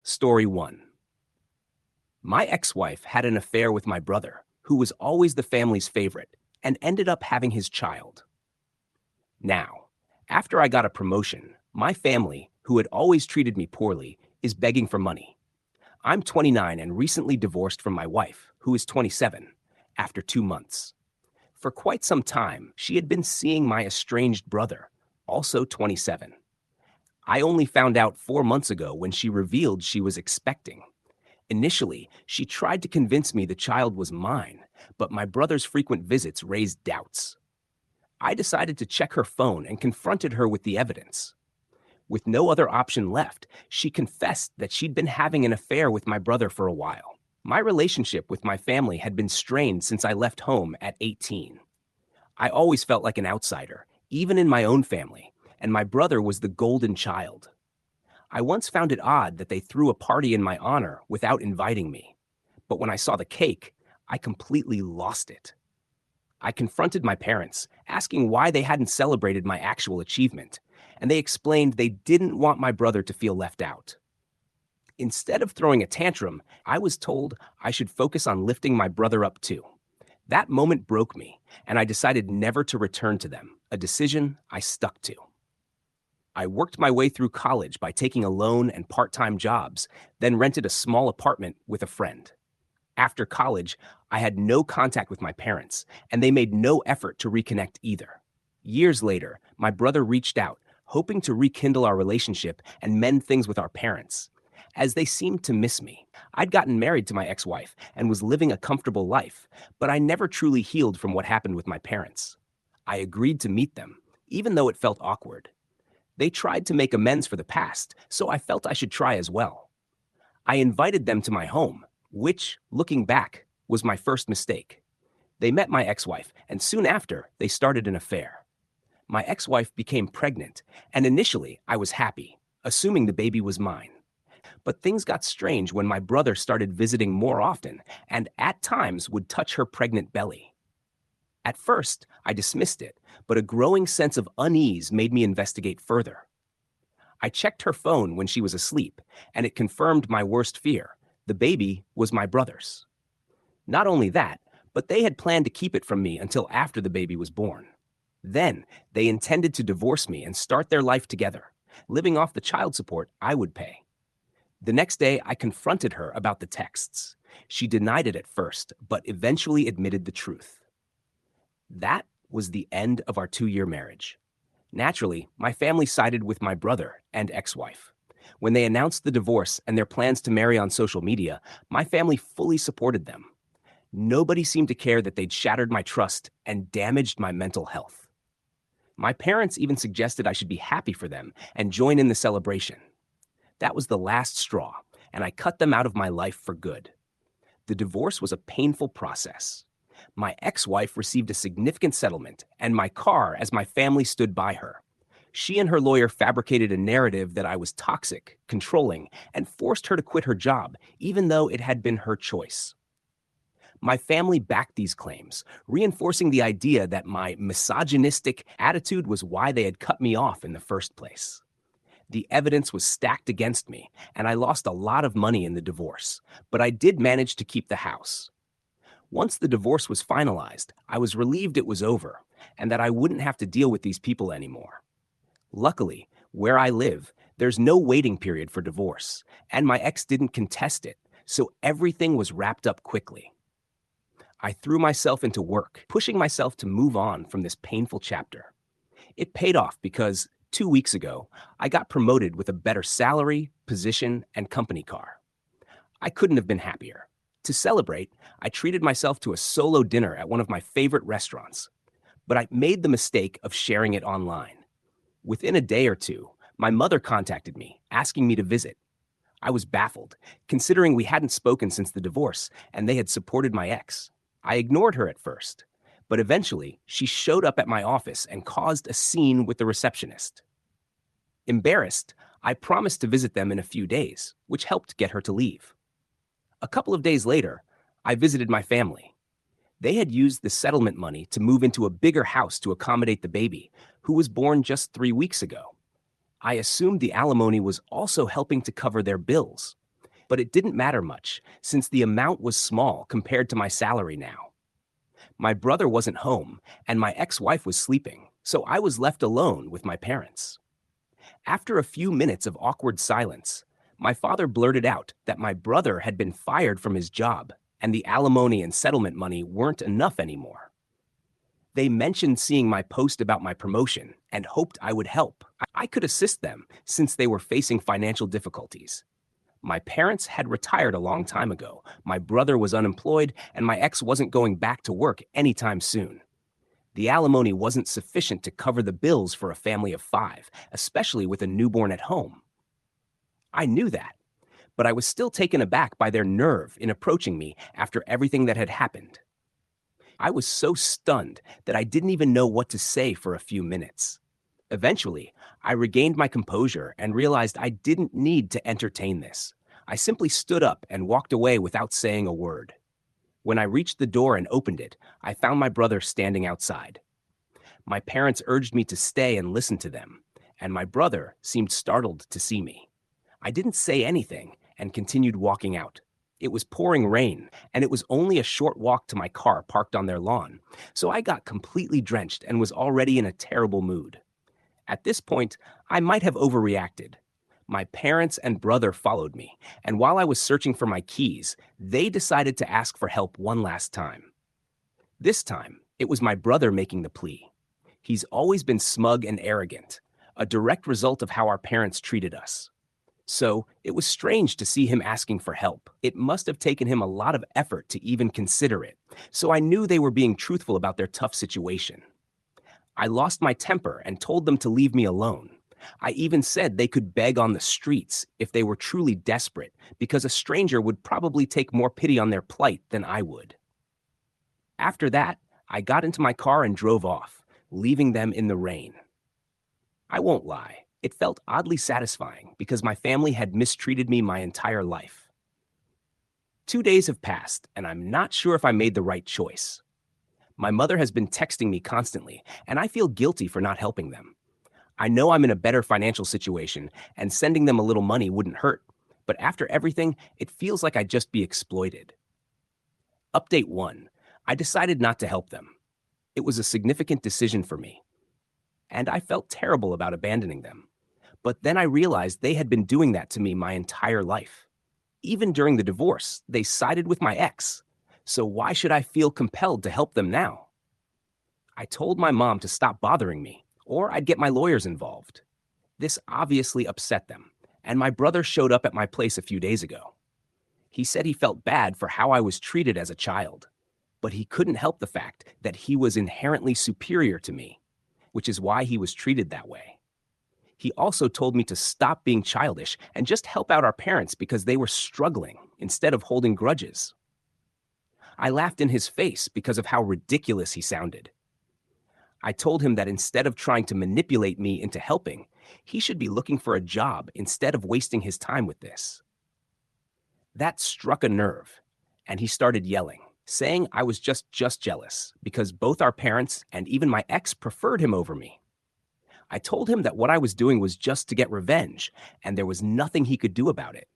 Story 1. My ex-wife had an affair with my brother, who was always the family's favorite, and ended up having his child. Now, after I got a promotion, my family, who had always treated me poorly, is begging for money. I'm 29 and recently divorced from my wife, who is 27, after 2 months. For quite some time, she had been seeing my estranged brother, also 27. I only found out 4 months ago when she revealed she was expecting. Initially, she tried to convince me the child was mine, but my brother's frequent visits raised doubts. I decided to check her phone and confronted her with the evidence. With no other option left, she confessed that she'd been having an affair with my brother for a while. My relationship with my family had been strained since I left home at 18. I always felt like an outsider, even in my own family, and my brother was the golden child. I once found it odd that they threw a party in my honor without inviting me. But when I saw the cake, I completely lost it. I confronted my parents, asking why they hadn't celebrated my actual achievement, and they explained they didn't want my brother to feel left out. Instead of throwing a tantrum, I was told I should focus on lifting my brother up too. That moment broke me, and I decided never to return to them, a decision I stuck to. I worked my way through college by taking a loan and part-time jobs, then rented a small apartment with a friend. After college, I had no contact with my parents, and they made no effort to reconnect either. Years later, my brother reached out, hoping to rekindle our relationship and mend things with our parents, as they seemed to miss me. I'd gotten married to my ex-wife and was living a comfortable life, but I never truly healed from what happened with my parents. I agreed to meet them, even though it felt awkward. They tried to make amends for the past, so I felt I should try as well. I invited them to my home, which, looking back, was my first mistake. They met my ex-wife, and soon after, they started an affair. My ex-wife became pregnant, and initially I was happy, assuming the baby was mine. But things got strange when my brother started visiting more often and at times would touch her pregnant belly. At first, I dismissed it, but a growing sense of unease made me investigate further. I checked her phone when she was asleep, and it confirmed my worst fear. The baby was my brother's. Not only that, but they had planned to keep it from me until after the baby was born. Then, they intended to divorce me and start their life together, living off the child support I would pay. The next day, I confronted her about the texts. She denied it at first, but eventually admitted the truth. That was the end of our 2-year marriage. Naturally, my family sided with my brother and ex-wife. When they announced the divorce and their plans to marry on social media, my family fully supported them. Nobody seemed to care that they'd shattered my trust and damaged my mental health. My parents even suggested I should be happy for them and join in the celebration. That was the last straw, and I cut them out of my life for good. The divorce was a painful process. My ex-wife received a significant settlement and my car as my family stood by her. She and her lawyer fabricated a narrative that I was toxic, controlling, and forced her to quit her job, even though it had been her choice. My family backed these claims, reinforcing the idea that my misogynistic attitude was why they had cut me off in the first place. The evidence was stacked against me, and I lost a lot of money in the divorce, but I did manage to keep the house. Once the divorce was finalized, I was relieved it was over and that I wouldn't have to deal with these people anymore. Luckily, where I live, there's no waiting period for divorce, and my ex didn't contest it, so everything was wrapped up quickly. I threw myself into work, pushing myself to move on from this painful chapter. It paid off because 2 weeks ago, I got promoted with a better salary, position, and company car. I couldn't have been happier. To celebrate, I treated myself to a solo dinner at one of my favorite restaurants, but I made the mistake of sharing it online. Within a day or two, my mother contacted me, asking me to visit. I was baffled, considering we hadn't spoken since the divorce and they had supported my ex. I ignored her at first, but eventually she showed up at my office and caused a scene with the receptionist. Embarrassed, I promised to visit them in a few days, which helped get her to leave. A couple of days later, I visited my family. They had used the settlement money to move into a bigger house to accommodate the baby, who was born just 3 weeks ago. I assumed the alimony was also helping to cover their bills. but it didn't matter much since the amount was small compared to my salary now. My brother wasn't home, and my ex-wife was sleeping, so I was left alone with my parents. After a few minutes of awkward silence, my father blurted out that my brother had been fired from his job, and the alimony and settlement money weren't enough anymore. They mentioned seeing my post about my promotion and hoped I would help. I could assist them since they were facing financial difficulties. My parents had retired a long time ago, my brother was unemployed, and my ex wasn't going back to work anytime soon. The alimony wasn't sufficient to cover the bills for a family of 5, especially with a newborn at home. I knew that, but I was still taken aback by their nerve in approaching me after everything that had happened. I was so stunned that I didn't even know what to say for a few minutes. Eventually, I regained my composure and realized I didn't need to entertain this. I simply stood up and walked away without saying a word. When I reached the door and opened it, I found my brother standing outside. My parents urged me to stay and listen to them, and my brother seemed startled to see me. I didn't say anything and continued walking out. It was pouring rain, and it was only a short walk to my car parked on their lawn, so I got completely drenched and was already in a terrible mood. At this point, I might have overreacted. My parents and brother followed me, and while I was searching for my keys, they decided to ask for help one last time. This time, it was my brother making the plea. He's always been smug and arrogant, a direct result of how our parents treated us. So, it was strange to see him asking for help. It must have taken him a lot of effort to even consider it, so I knew they were being truthful about their tough situation. I lost my temper and told them to leave me alone. I even said they could beg on the streets if they were truly desperate, because a stranger would probably take more pity on their plight than I would. After that, I got into my car and drove off, leaving them in the rain. I won't lie, it felt oddly satisfying because my family had mistreated me my entire life. 2 days have passed, and I'm not sure if I made the right choice. My mother has been texting me constantly, and I feel guilty for not helping them. I know I'm in a better financial situation, and sending them a little money wouldn't hurt, but after everything, it feels like I'd just be exploited. Update 1. I decided not to help them. It was a significant decision for me, and I felt terrible about abandoning them. But then I realized they had been doing that to me my entire life. Even during the divorce, they sided with my ex. So why should I feel compelled to help them now? I told my mom to stop bothering me, or I'd get my lawyers involved. This obviously upset them, and my brother showed up at my place a few days ago. He said he felt bad for how I was treated as a child, but he couldn't help the fact that he was inherently superior to me, which is why he was treated that way. He also told me to stop being childish and just help out our parents because they were struggling instead of holding grudges. I laughed in his face because of how ridiculous he sounded. I told him that instead of trying to manipulate me into helping, he should be looking for a job instead of wasting his time with this. That struck a nerve, and he started yelling, saying I was just jealous because both our parents and even my ex preferred him over me. I told him that what I was doing was just to get revenge, and there was nothing he could do about it.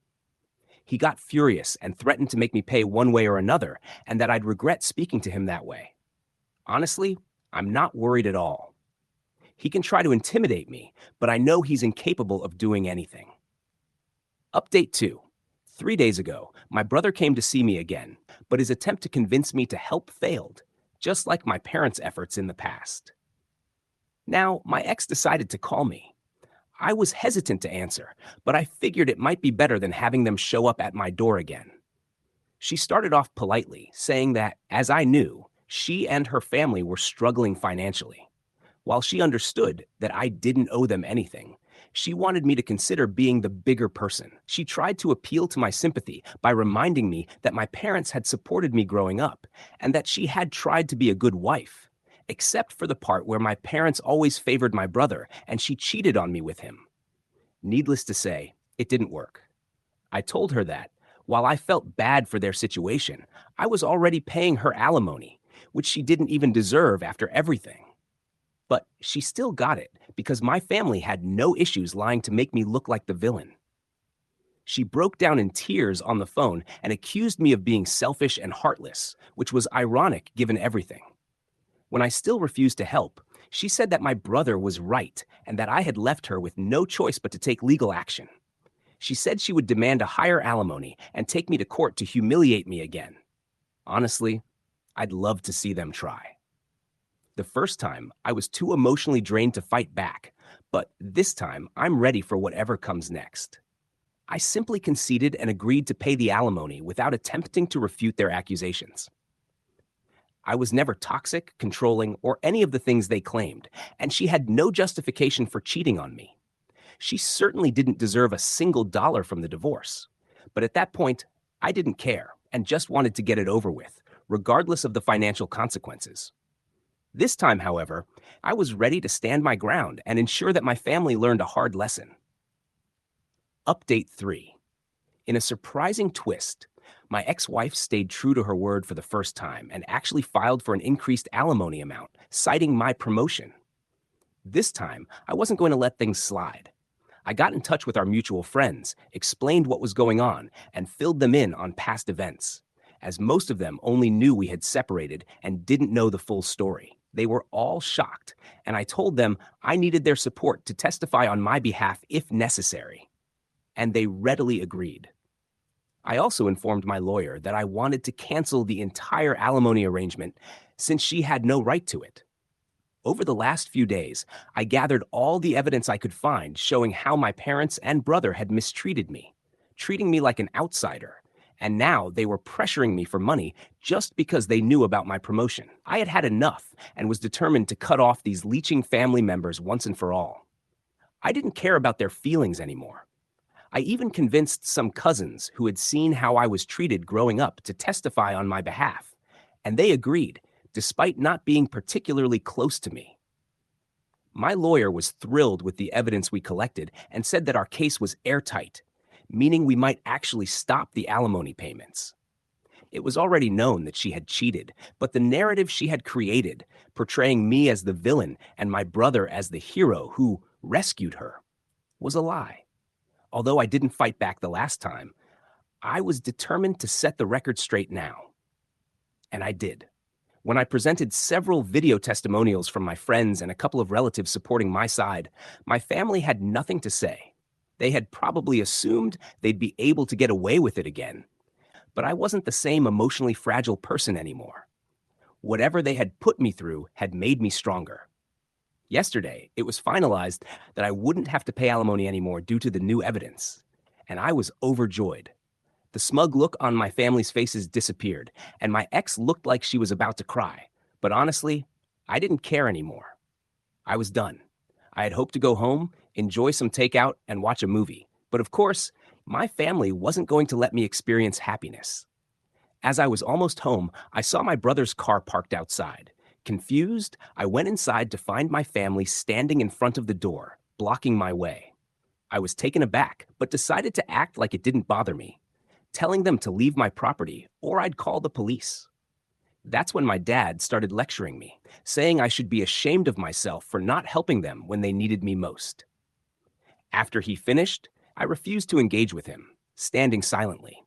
He got furious and threatened to make me pay one way or another, and that I'd regret speaking to him that way. Honestly, I'm not worried at all. He can try to intimidate me, but I know he's incapable of doing anything. Update 2. 3 days ago, my brother came to see me again, but his attempt to convince me to help failed, just like my parents' efforts in the past. Now, my ex decided to call me. I was hesitant to answer, but I figured it might be better than having them show up at my door again. She started off politely, saying that, as I knew, she and her family were struggling financially. While she understood that I didn't owe them anything, she wanted me to consider being the bigger person. She tried to appeal to my sympathy by reminding me that my parents had supported me growing up and that she had tried to be a good wife, except for the part where my parents always favored my brother and she cheated on me with him. Needless to say, it didn't work. I told her that, while I felt bad for their situation, I was already paying her alimony, which she didn't even deserve after everything. But she still got it because my family had no issues lying to make me look like the villain. She broke down in tears on the phone and accused me of being selfish and heartless, which was ironic given everything. When I still refused to help, she said that my brother was right and that I had left her with no choice but to take legal action. She said she would demand a higher alimony and take me to court to humiliate me again. Honestly, I'd love to see them try. The first time, I was too emotionally drained to fight back, but this time, I'm ready for whatever comes next. I simply conceded and agreed to pay the alimony without attempting to refute their accusations. I was never toxic, controlling, or any of the things they claimed, and she had no justification for cheating on me. She certainly didn't deserve a single dollar from the divorce. But at that point, I didn't care and just wanted to get it over with, regardless of the financial consequences. This time, however, I was ready to stand my ground and ensure that my family learned a hard lesson. Update 3. In a surprising twist, my ex-wife stayed true to her word for the first time and actually filed for an increased alimony amount, citing my promotion. This time, I wasn't going to let things slide. I got in touch with our mutual friends, explained what was going on, and filled them in on past events, as most of them only knew we had separated and didn't know the full story. They were all shocked, and I told them I needed their support to testify on my behalf if necessary. And they readily agreed. I also informed my lawyer that I wanted to cancel the entire alimony arrangement since she had no right to it. Over the last few days, I gathered all the evidence I could find showing how my parents and brother had mistreated me, treating me like an outsider, and now they were pressuring me for money just because they knew about my promotion. I had had enough and was determined to cut off these leeching family members once and for all. I didn't care about their feelings anymore. I even convinced some cousins who had seen how I was treated growing up to testify on my behalf, and they agreed, despite not being particularly close to me. My lawyer was thrilled with the evidence we collected and said that our case was airtight, meaning we might actually stop the alimony payments. It was already known that she had cheated, but the narrative she had created, portraying me as the villain and my brother as the hero who rescued her, was a lie. Although I didn't fight back the last time, I was determined to set the record straight now. And I did. When I presented several video testimonials from my friends and a couple of relatives supporting my side, my family had nothing to say. They had probably assumed they'd be able to get away with it again. But I wasn't the same emotionally fragile person anymore. Whatever they had put me through had made me stronger. Yesterday, it was finalized that I wouldn't have to pay alimony anymore due to the new evidence, and I was overjoyed. The smug look on my family's faces disappeared, and my ex looked like she was about to cry. But honestly, I didn't care anymore. I was done. I had hoped to go home, enjoy some takeout, and watch a movie. But of course, my family wasn't going to let me experience happiness. As I was almost home, I saw my brother's car parked outside. Confused, I went inside to find my family standing in front of the door, blocking my way. I was taken aback, but decided to act like it didn't bother me, telling them to leave my property or I'd call the police. That's when my dad started lecturing me, saying I should be ashamed of myself for not helping them when they needed me most. After he finished, I refused to engage with him, standing silently.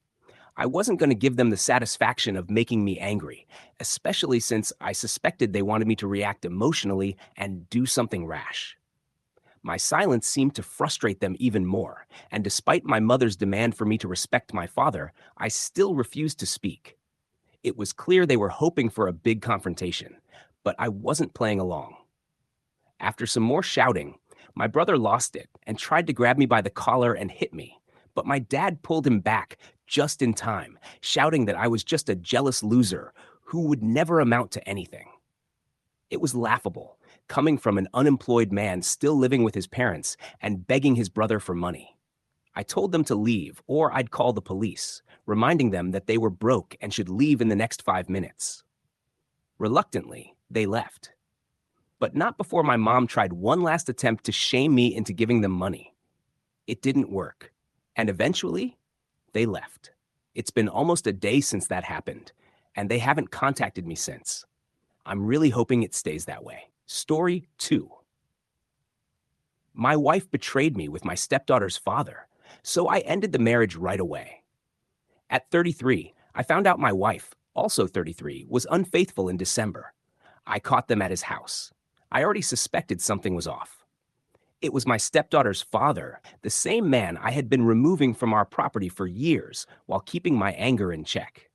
I wasn't going to give them the satisfaction of making me angry, especially since I suspected they wanted me to react emotionally and do something rash. My silence seemed to frustrate them even more, and despite my mother's demand for me to respect my father, I still refused to speak. It was clear they were hoping for a big confrontation, but I wasn't playing along. After some more shouting, my brother lost it and tried to grab me by the collar and hit me, but my dad pulled him back just in time, shouting that I was just a jealous loser who would never amount to anything. It was laughable, coming from an unemployed man still living with his parents and begging his brother for money. I told them to leave or I'd call the police, reminding them that they were broke and should leave in the next 5 minutes. Reluctantly, they left. But not before my mom tried one last attempt to shame me into giving them money. It didn't work, and eventually, they left. It's been almost a day since that happened, and they haven't contacted me since. I'm really hoping it stays that way. Story 2. My wife betrayed me with my stepdaughter's father. So I ended the marriage right away. At 33, I found out my wife, also 33, was unfaithful in December. I caught them at his house. I already suspected something was off. It was my stepdaughter's father, the same man I had been removing from our property for years while keeping my anger in check.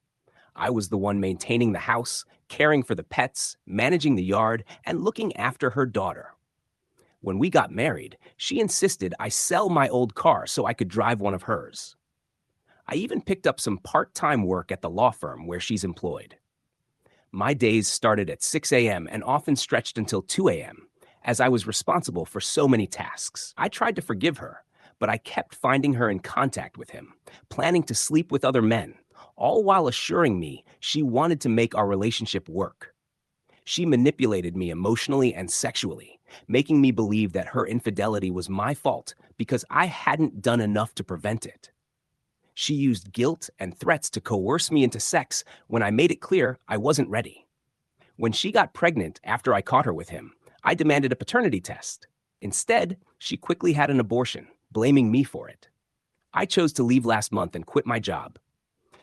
I was the one maintaining the house, caring for the pets, managing the yard, and looking after her daughter. When we got married, she insisted I sell my old car so I could drive one of hers. I even picked up some part-time work at the law firm where she's employed. My days started at 6 a.m. and often stretched until 2 a.m., as I was responsible for so many tasks. I tried to forgive her, but I kept finding her in contact with him, planning to sleep with other men, all while assuring me she wanted to make our relationship work. She manipulated me emotionally and sexually, making me believe that her infidelity was my fault because I hadn't done enough to prevent it. She used guilt and threats to coerce me into sex when I made it clear I wasn't ready. When she got pregnant after I caught her with him, I demanded a paternity test. Instead, she quickly had an abortion, blaming me for it. I chose to leave last month and quit my job.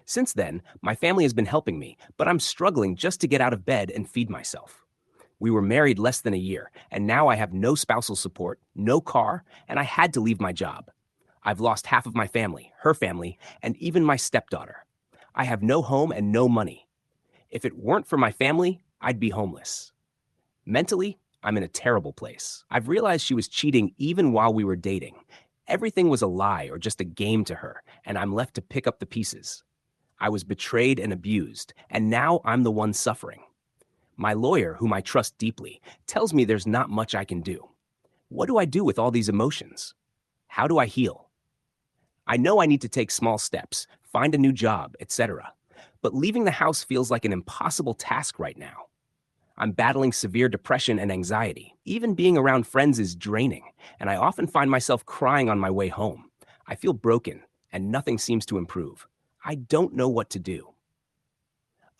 Since then, my family has been helping me, but I'm struggling just to get out of bed and feed myself. We were married less than a year, and now I have no spousal support, no car, and I had to leave my job. I've lost half of my family, her family, and even my stepdaughter. I have no home and no money. If it weren't for my family, I'd be homeless. Mentally, I'm in a terrible place. I've realized she was cheating even while we were dating. Everything was a lie or just a game to her, and I'm left to pick up the pieces. I was betrayed and abused, and now I'm the one suffering. My lawyer, whom I trust deeply, tells me there's not much I can do. What do I do with all these emotions? How do I heal? I know I need to take small steps, find a new job, etc. But leaving the house feels like an impossible task right now. I'm battling severe depression and anxiety. Even being around friends is draining, and I often find myself crying on my way home. I feel broken, and nothing seems to improve. I don't know what to do.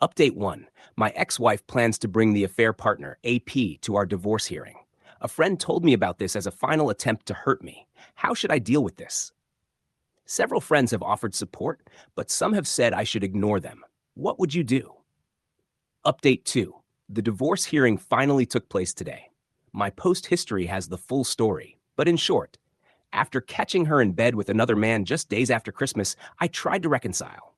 Update 1. My ex-wife plans to bring the affair partner, AP, to our divorce hearing. A friend told me about this as a final attempt to hurt me. How should I deal with this? Several friends have offered support, but some have said I should ignore them. What would you do? Update 2. The divorce hearing finally took place today. My post history has the full story, but in short, after catching her in bed with another man just days after Christmas, I tried to reconcile.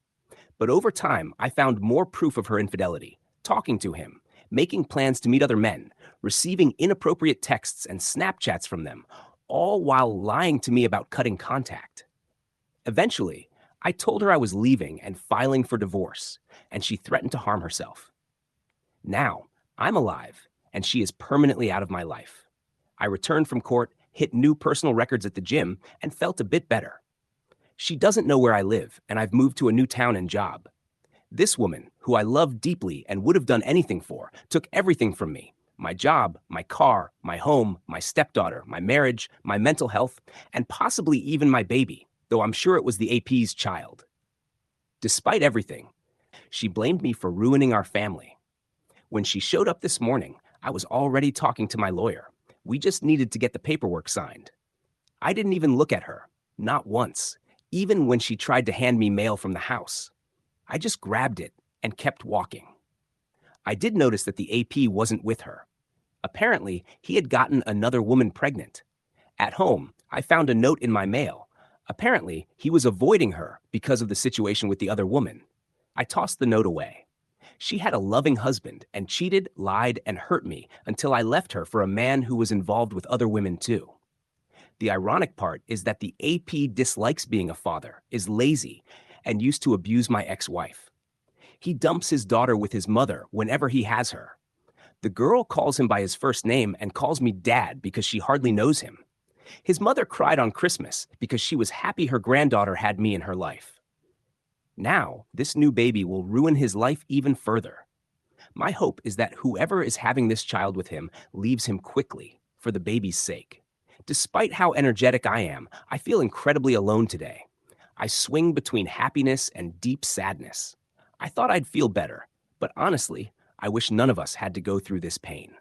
But over time, I found more proof of her infidelity, talking to him, making plans to meet other men, receiving inappropriate texts and Snapchats from them, all while lying to me about cutting contact. Eventually, I told her I was leaving and filing for divorce, and she threatened to harm herself. Now, I'm alive, and she is permanently out of my life. I returned from court, hit new personal records at the gym, and felt a bit better. She doesn't know where I live, and I've moved to a new town and job. This woman, who I love deeply and would have done anything for, took everything from me: my job, my car, my home, my stepdaughter, my marriage, my mental health, and possibly even my baby, though I'm sure it was the AP's child. Despite everything, she blamed me for ruining our family. When she showed up this morning, I was already talking to my lawyer. We just needed to get the paperwork signed. I didn't even look at her, not once, even when she tried to hand me mail from the house. I just grabbed it and kept walking. I did notice that the AP wasn't with her. Apparently, he had gotten another woman pregnant. At home, I found a note in my mail. Apparently, he was avoiding her because of the situation with the other woman. I tossed the note away. She had a loving husband and cheated, lied, and hurt me until I left her for a man who was involved with other women too. The ironic part is that the AP dislikes being a father, is lazy, and used to abuse my ex-wife. He dumps his daughter with his mother whenever he has her. The girl calls him by his first name and calls me dad because she hardly knows him. His mother cried on Christmas because she was happy her granddaughter had me in her life. Now, this new baby will ruin his life even further. My hope is that whoever is having this child with him leaves him quickly, for the baby's sake. Despite how energetic I am, I feel incredibly alone today. I swing between happiness and deep sadness. I thought I'd feel better, but honestly, I wish none of us had to go through this pain.